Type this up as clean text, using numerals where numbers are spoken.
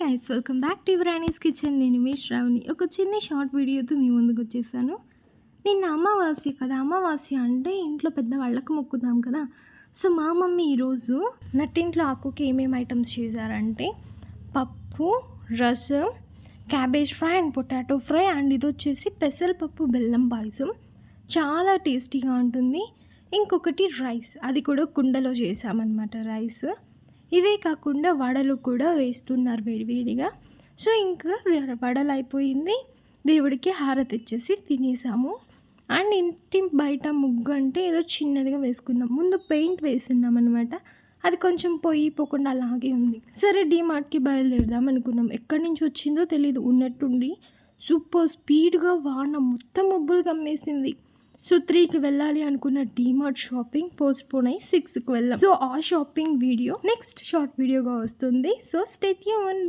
Guys, welcome back to Yuvarani's kitchen. నేను మీ శ్రావణి. ఒక చిన్న షార్ట్ వీడియోతో మీ ముందుకు వచ్చేసాను. నిన్న అమావాస్య కదా, అమావాస్య అంటే ఇంట్లో పెద్ద వాళ్ళకు మొక్కుతాం కదా. సో మా మమ్మీ ఈరోజు నట్టింట్లో ఆకుకి ఏమేమి ఐటమ్స్ చేశారంటే పప్పు, రసం, cabbage fry and potato fry and ఇది వచ్చేసి పెసరపప్పు బెల్లం పాయసం. చాలా టేస్టీగా ఉంటుంది. ఇంకొకటి రైస్, అది కూడా కుండలో చేసామన్నమాట రైస్. ఇవే కాకుండా వడలు కూడా వేస్తున్నారు వేడివేడిగా. సో ఇంకా వడలు అయిపోయింది, దేవుడికి హారతి ఇచ్చేసి తినేసాము. అండ్ ఇంటి బయట ముగ్గు అంటే ఏదో చిన్నదిగా వేసుకున్నాం. ముందు పెయింట్ వేస్తున్నాం అనమాట, అది కొంచెం పోకుండా అలాగే ఉంది. సరే డీమార్ట్కి బయలుదేరదాం అనుకున్నాం. ఎక్కడి నుంచి వచ్చిందో తెలీదు, ఉన్నట్టుండి సూపర్ స్పీడ్గా వాన మొత్తం మబ్బులు కమ్మేసింది. సో 3కి వెళ్ళాలి అనుకున్న డీమార్ట్ షాపింగ్ పోస్ట్పోన్ అయ్యి 6కి వెళ్ళాం. సో ఆ షాపింగ్ వీడియో నెక్స్ట్ షార్ట్ వీడియోగా వస్తుంది. So stay tune.